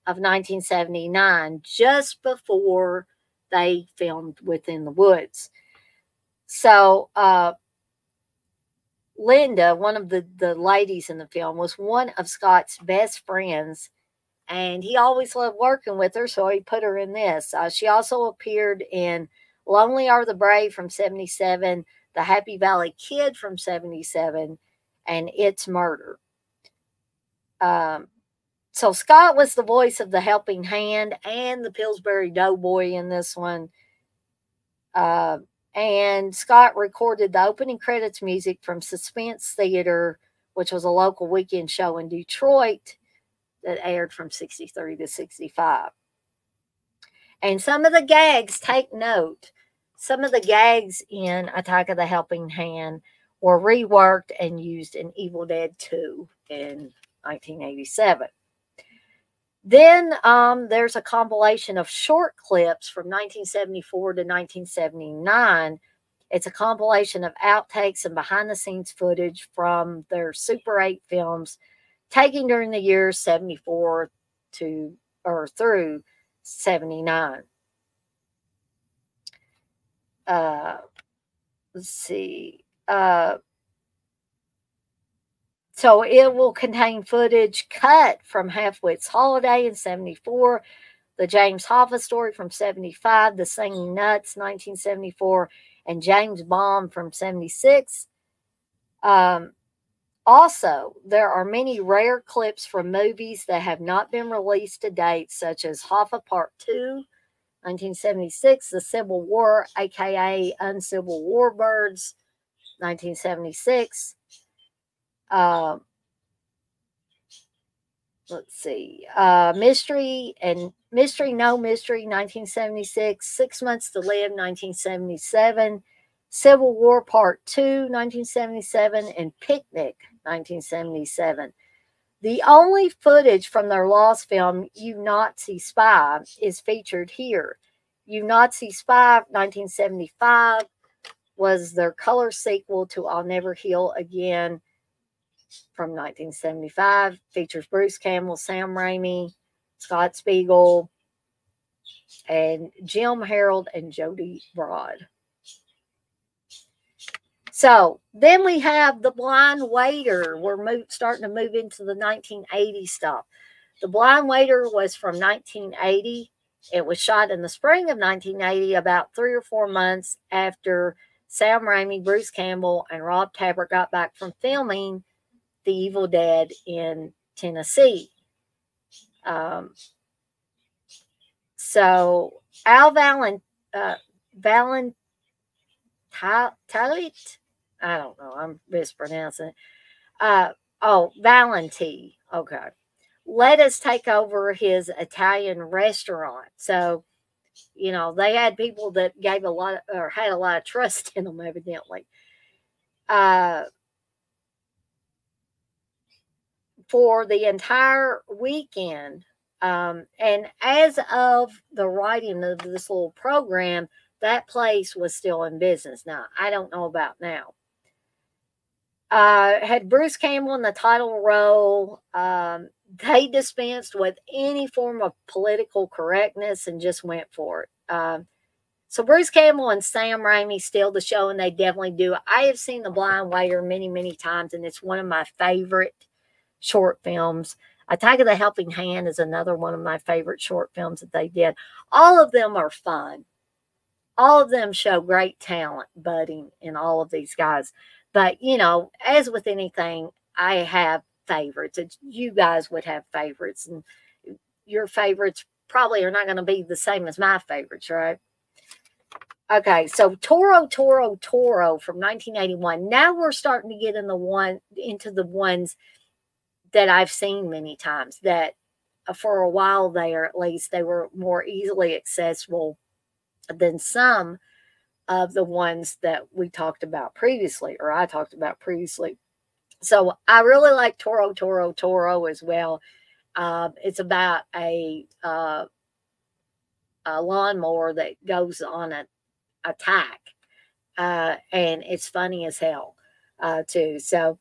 of 1979, just before they filmed Within the Woods. So Linda, one of the ladies in the film, was one of Scott's best friends, and he always loved working with her, so he put her in this. She also appeared in Lonely Are the Brave from 77, The Happy Valley Kid from 77, and It's Murder. So Scott was the voice of the helping hand and the Pillsbury Doughboy in this one. And Scott recorded the opening credits music from Suspense Theater, which was a local weekend show in Detroit that aired from 63 to 65. And some of the gags, take note, some of the gags in Attack of the Helping Hand were reworked and used in Evil Dead 2 in 1987. Then there's a compilation of short clips from 1974 to 1979. It's a compilation of outtakes and behind-the-scenes footage from their Super 8 films taken during the years 74 through 79. Let's see. So it will contain footage cut from Half-Wit's Holiday in 74, the James Hoffa story from 75, the Singing Nuts 1974, and James Bond from 76. Also, there are many rare clips from movies that have not been released to date, such as Hoffa Part 2, 1976, The Civil War, aka Uncivil War Birds, 1976. Let's see. Mystery No Mystery, 1976. 6 Months to Live, 1977. Civil War Part 2, 1977. And Picnic, 1977. The only footage from their lost film, You Nazi Spy, is featured here. You Nazi Spy, 1975, was their color sequel to I'll Never Heal Again from 1975. Features Bruce Campbell, Sam Raimi, Scott Spiegel, and Jim Harold and Jody Broad. So then we have The Blind Waiter. We're starting to move into the 1980 stuff. The Blind Waiter was from 1980. It was shot in the spring of 1980, about 3 or 4 months after Sam Raimi, Bruce Campbell, and Rob Tapert got back from filming The Evil Dead in Tennessee. So Al Valentine, I don't know, I'm mispronouncing it. Valenti, okay. Let us take over his Italian restaurant. So, you know, they had people that gave a lot or had a lot of trust in them, evidently. For the entire weekend. And as of the writing of this little program, that place was still in business. Now, I don't know about now. Had Bruce Campbell in the title role. They dispensed with any form of political correctness and just went for it. So Bruce Campbell and Sam Raimi steal the show, and they definitely do. I have seen The Blind Waiter many, many times, and it's one of my favorite short films. Attack of the Helping Hand is another one of my favorite short films that they did. All of them are fun. All of them show great talent budding in all of these guys. But, you know, as with anything, I have favorites. You guys would have favorites, and your favorites probably are not going to be the same as my favorites, right? Okay, so Toro from 1981. Now we're starting to get into the ones that I've seen many times, that for a while there, at least, they were more easily accessible than some of the ones that we talked about previously, or I talked about previously. So I really like Toro as well. It's about a lawnmower that goes on an attack, and it's funny as hell too. So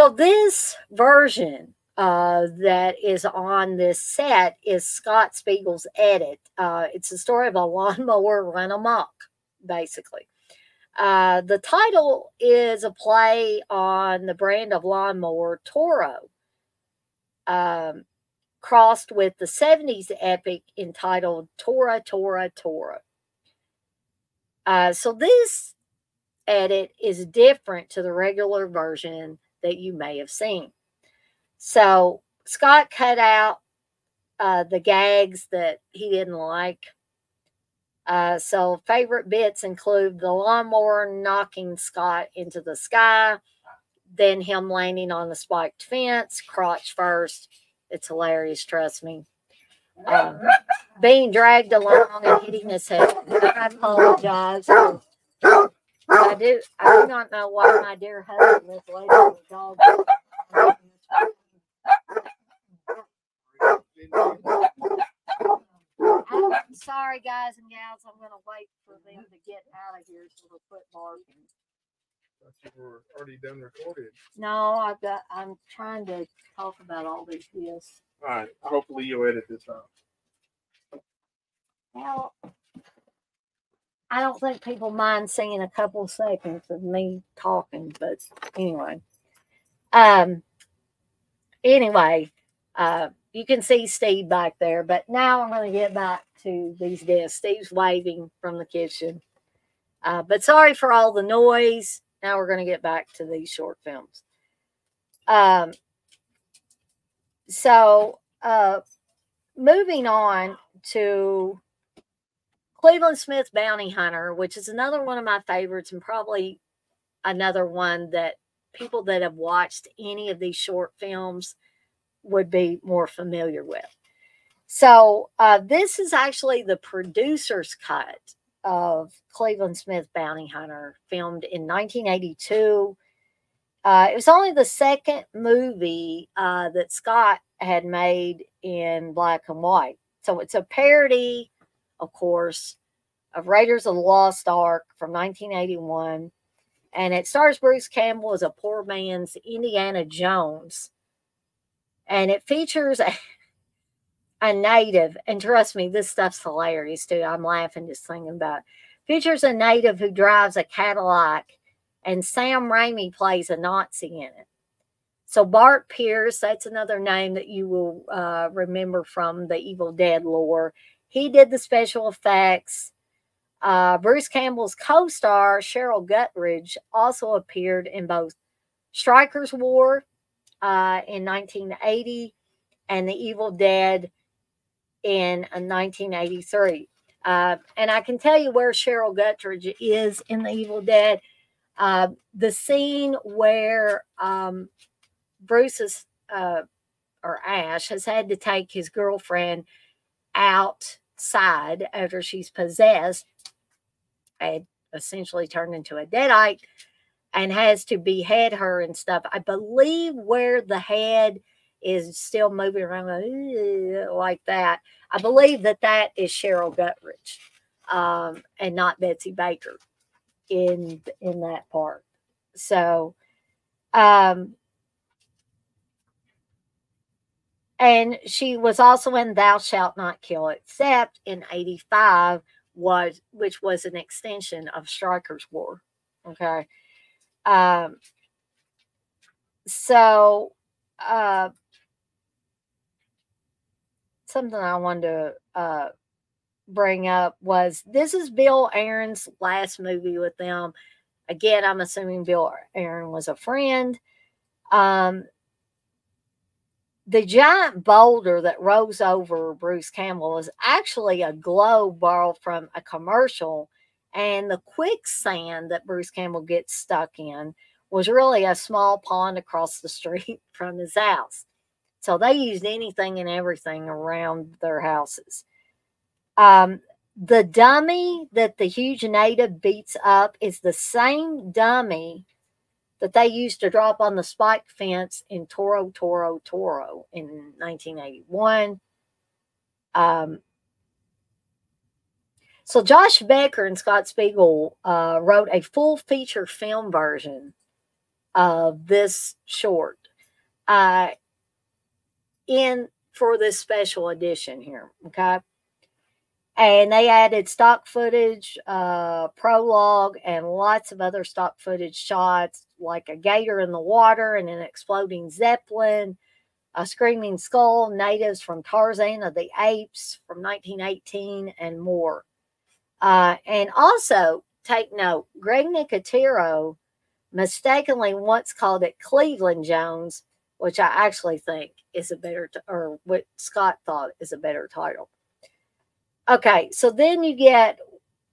this version that is on this set is Scott Spiegel's edit. It's the story of a lawnmower run amok, basically. The title is a play on the brand of lawnmower Toro, crossed with the 70s epic entitled Tora, Tora, Tora. So this edit is different to the regular version that you may have seen. So Scott cut out the gags that he didn't like. So favorite bits include the lawnmower knocking Scott into the sky, then him landing on the spiked fence, crotch first. It's hilarious, trust me. Being dragged along and hitting his head. I apologize. I do not know why my dear husband is waiting for the dog. I'm sorry, guys and gals. I'm going to wait for them to get out of here so they'll quit barking. I thought you were already done recording. No, I'm trying to talk about all these gifts. All right. Hopefully you edit this out. Well, I don't think people mind seeing a couple seconds of me talking, but anyway. You can see Steve back there, but now I'm going to get back to these discs. Steve's waving from the kitchen. But sorry for all the noise. Now we're going to get back to these short films. Moving on to Cleveland Smith Bounty Hunter, which is another one of my favorites and probably another one that people that have watched any of these short films would be more familiar with. So this is actually the producer's cut of Cleveland Smith Bounty Hunter, filmed in 1982. It was only the second movie that Scott had made in black and white. So it's a parody, of course, of Raiders of the Lost Ark from 1981. And it stars Bruce Campbell as a poor man's Indiana Jones. And it features a native, and trust me, this stuff's hilarious too. I'm laughing just thinking about it. Features a native who drives a Cadillac, and Sam Raimi plays a Nazi in it. So Bart Pierce, that's another name that you will remember from the Evil Dead lore. He did the special effects. Bruce Campbell's co-star, Cheryl Guttridge, also appeared in both Stryker's War in 1980 and The Evil Dead in 1983. And I can tell you where Cheryl Guttridge is in The Evil Dead. The scene where Bruce's or Ash has had to take his girlfriend outside after she's possessed and essentially turned into a Deadite and has to behead her and stuff. I believe where the head is still moving around like that. I believe that is Cheryl Guttridge and not Betsy Baker in that part. So, and she was also in Thou Shalt Not Kill, except in 85 which was an extension of Stryker's War. Okay. Something I wanted to bring up was this is Bill Aaron's last movie with them. Again, I'm assuming Bill Aaron was a friend. The giant boulder that rose over Bruce Campbell is actually a globe borrowed from a commercial, and the quicksand that Bruce Campbell gets stuck in was really a small pond across the street from his house. So they used anything and everything around their houses. The dummy that the huge native beats up is the same dummy that they used to drop on the spiked fence in Toro, Toro, Toro in 1981. So Josh Becker and Scott Spiegel wrote a full feature film version of this short for this special edition here, okay? And they added stock footage, prologue, and lots of other stock footage shots, like a gator in the water and an exploding zeppelin, a screaming skull, natives from Tarzan of the Apes from 1918, and more. And also, take note, Greg Nicotero mistakenly once called it Cleveland Jones, which I actually think is a better, or what Scott thought is a better title. Okay, so then you get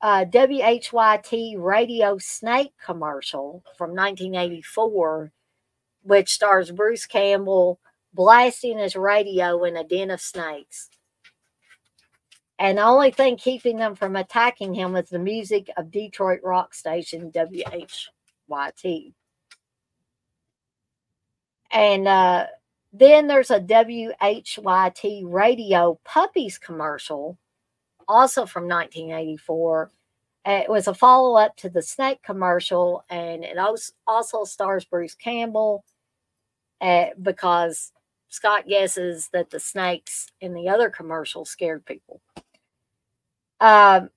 WHYT Radio Snake commercial from 1984, which stars Bruce Campbell blasting his radio in a den of snakes. And the only thing keeping them from attacking him was the music of Detroit rock station WHYT. And then there's a WHYT Radio Puppies commercial, also from 1984. It was a follow-up to the snake commercial, and it also stars Bruce Campbell because Scott guesses that the snakes in the other commercial scared people. Breakdancing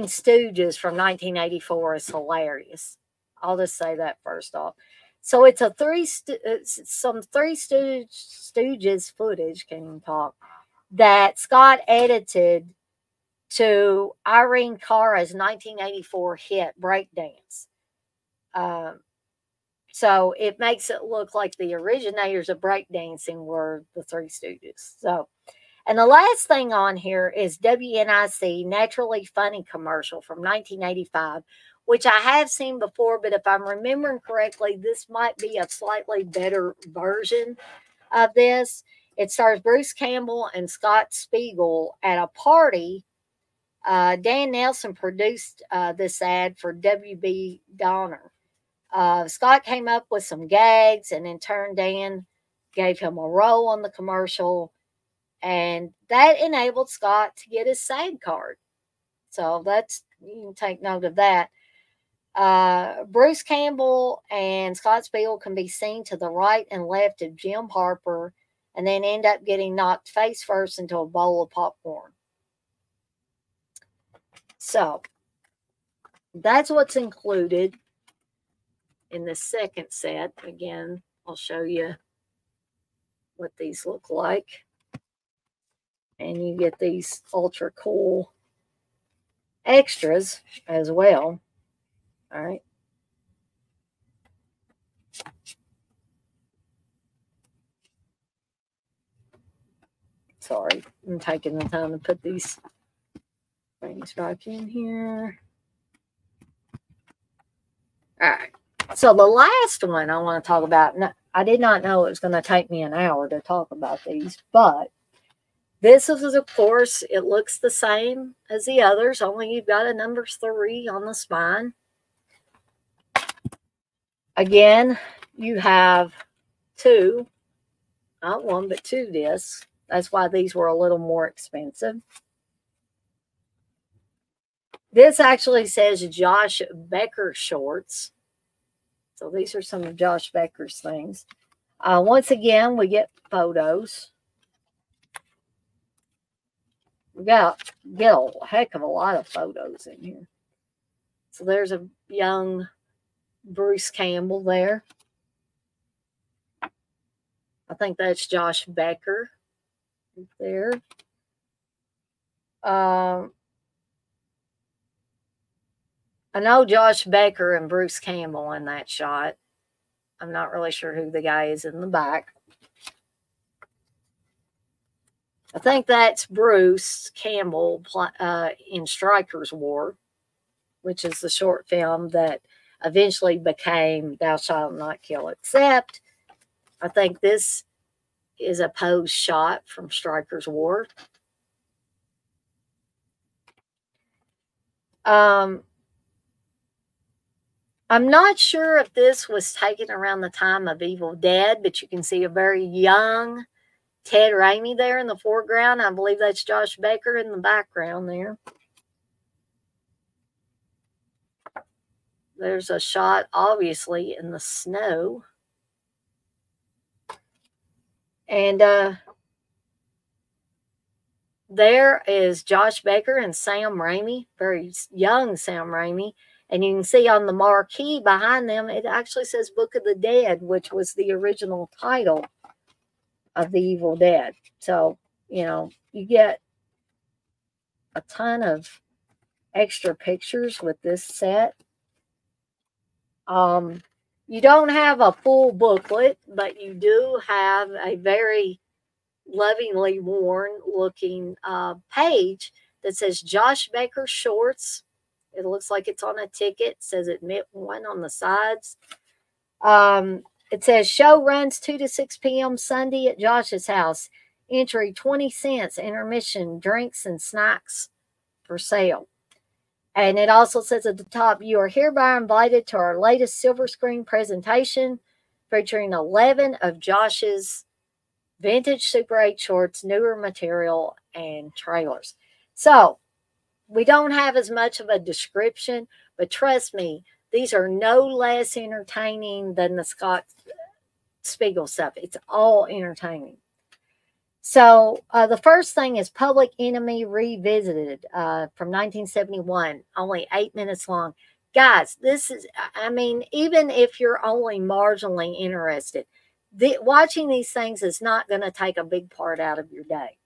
Stooges from 1984 is hilarious. I'll just say that first off. So it's a Three Stooges footage, can't even talk, that Scott edited to Irene Cara's 1984 hit Breakdance. So it makes it look like the originators of breakdancing were the Three Stooges. So, and the last thing on here is WNIC Naturally Funny commercial from 1985, which I have seen before, but if I'm remembering correctly, this might be a slightly better version of this. It stars Bruce Campbell and Scott Spiegel at a party. Dan Nelson produced this ad for W.B. Donner. Scott came up with some gags, and in turn, Dan gave him a role on the commercial, and that enabled Scott to get his SAG card. So that's, you can take note of that. Bruce Campbell and Scott Spiegel can be seen to the right and left of Jim Harper, and then end up getting knocked face first into a bowl of popcorn. So that's what's included in the second set. Again, I'll show you what these look like. And you get these ultra cool extras as well. All right. Sorry, I'm taking the time to put these things back in here. All right. So the last one I want to talk about, I did not know it was going to take me an hour to talk about these, but this is, of course, it looks the same as the others, only you've got a number 3 on the spine. Again, you have 2, not 1, but 2 discs. That's why these were a little more expensive. This actually says Josh Becker shorts. So these are some of Josh Becker's things. Once again, we get photos. We get a heck of a lot of photos in here. So there's a young Bruce Campbell there. I think that's Josh Becker there. I know Josh Becker and Bruce Campbell in that shot. I'm not really sure who the guy is in the back. I think that's Bruce Campbell in Striker's War, which is the short film that eventually became Thou Shalt Not Kill, except I think this is a pose shot from Striker's War. I'm not sure if this was taken around the time of Evil Dead, but you can see a very young Ted Raimi there in the foreground. I believe that's Josh Becker in the background there. There's a shot, obviously, in the snow. And there is Josh Baker and Sam Raimi, very young Sam Raimi. And you can see on the marquee behind them, it actually says Book of the Dead, which was the original title of The Evil Dead. So, you know, you get a ton of extra pictures with this set. You don't have a full booklet, but you do have a very lovingly worn looking page that says Josh Baker Shorts. It looks like it's on a ticket. It says admit one on the sides. It says show runs 2 to 6 p.m. Sunday at Josh's house. Entry 20 cents. Intermission, drinks and snacks for sale. And it also says at the top, you are hereby invited to our latest silver screen presentation featuring 11 of Josh's vintage Super 8 shorts, newer material, and trailers. So we don't have as much of a description, but trust me, these are no less entertaining than the Scott Spiegel stuff. It's all entertaining. So the first thing is Public Enemy Revisited from 1971, only 8 minutes long. Guys, this is, I mean, even if you're only marginally interested, watching these things is not going to take a big part out of your day.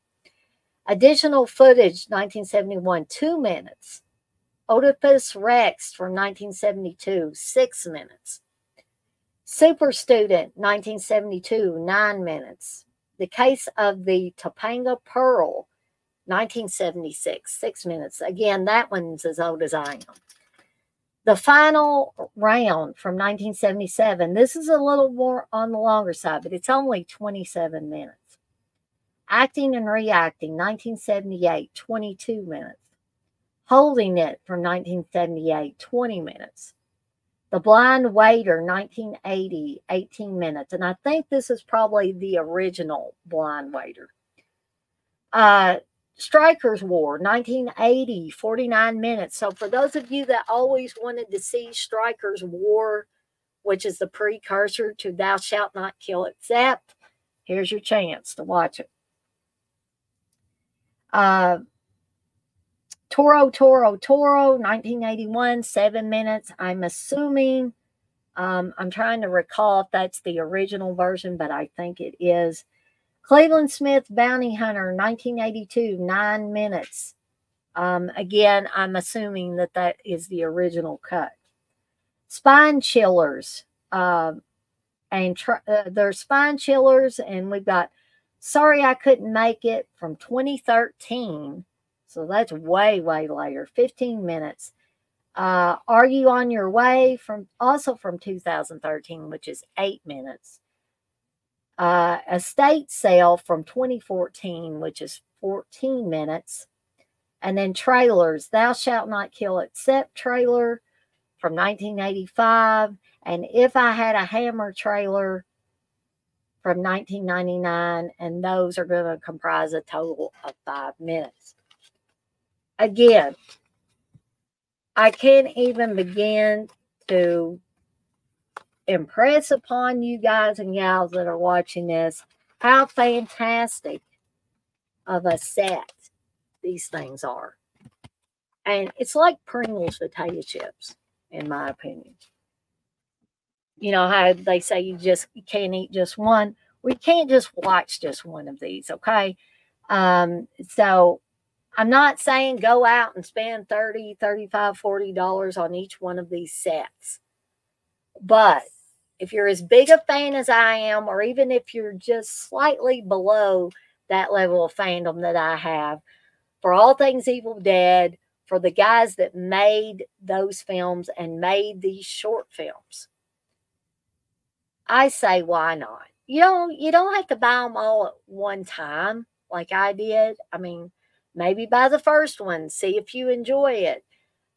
Additional footage, 1971, 2 minutes. Oedipus Rex from 1972, 6 minutes. Super Student, 1972, 9 minutes. The Case of the Topanga Pearl, 1976, 6 minutes. Again, that one's as old as I am. The Final Round from 1977. This is a little more on the longer side, but it's only 27 minutes. Acting and Reacting, 1978, 22 minutes. Holding It from 1978, 20 minutes. The Blind Waiter, 1980, 18 minutes. And I think this is probably the original Blind Waiter. Strikers War, 1980, 49 minutes. So for those of you that always wanted to see Strikers War, which is the precursor to Thou Shalt Not Kill Except, here's your chance to watch it. Toro, 1981, 7 minutes. I'm assuming, I'm trying to recall if that's the original version, but I think it is. Cleveland Smith, Bounty Hunter, 1982, 9 minutes. Again, I'm assuming that that is the original cut. Spine Chillers, they're Spine Chillers, and we've got Sorry I Couldn't Make It from 2013. So that's way, way later. 15 minutes. Are You On Your Way? Also from 2013, which is 8 minutes. Estate Sale from 2014, which is 14 minutes. And then trailers. Thou Shalt Not Kill Except trailer from 1985. And If I Had a Hammer trailer from 1999. And those are going to comprise a total of 5 minutes. Again, I can't even begin to impress upon you guys and gals that are watching this how fantastic of a set these things are. And it's like Pringles potato chips, in my opinion. You know how they say you can't eat just one? We can't just watch just one of these, okay? So I'm not saying go out and spend $30, $35, $40 on each one of these sets. But if you're as big a fan as I am, or even if you're just slightly below that level of fandom that I have, for all things Evil Dead, for the guys that made those films and made these short films, I say, why not? You don't have to buy them all at one time like I did. I mean, maybe buy the first one, see if you enjoy it.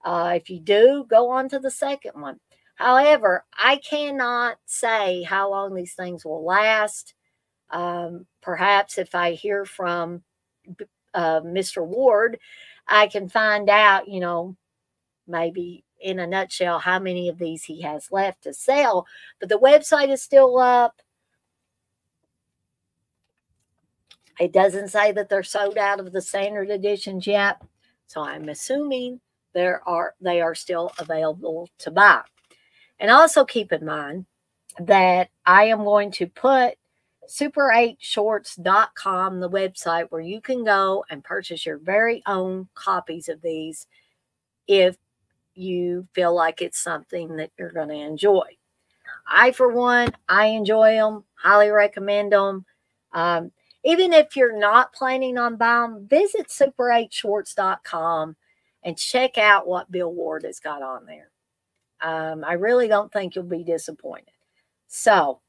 If you do, go on to the second one. However, I cannot say how long these things will last. Perhaps if I hear from Mr. Ward, I can find out, maybe in a nutshell, how many of these he has left to sell. But the website is still up. It doesn't say that they're sold out of the standard editions yet, so I'm assuming they are still available to buy. And also keep in mind that I am going to put super8shorts.com, the website where you can go and purchase your very own copies of these if you feel like it's something that you're going to enjoy. I, for one, I enjoy them, highly recommend them. Even if you're not planning on buying them, visit super8shorts.com and check out what Bill Ward has got on there. I really don't think you'll be disappointed. So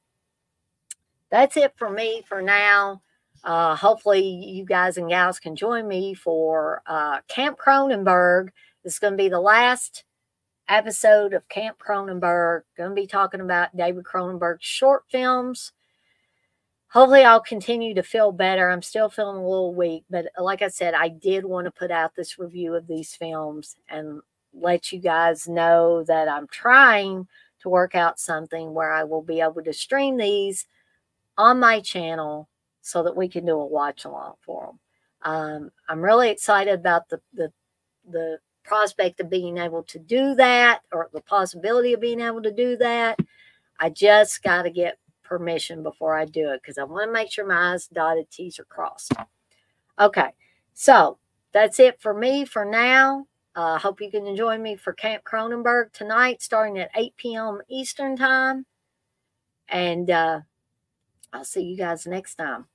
that's it for me for now. Hopefully you guys and gals can join me for Camp Cronenberg. This is going to be the last episode of Camp Cronenberg. Going to be talking about David Cronenberg's short films. Hopefully I'll continue to feel better. I'm still feeling a little weak, but like I said, I did want to put out this review of these films and let you guys know that I'm trying to work out something where I will be able to stream these on my channel so that we can do a watch along for them. I'm really excited about the prospect of being able to do that, or the possibility of being able to do that. I just got to get permission before I do it because I want to make sure my I's dotted, T's are crossed. Okay, so that's it for me for now. Hope you can join me for Camp Cronenberg tonight, starting at 8 p.m. Eastern Time. And I'll see you guys next time.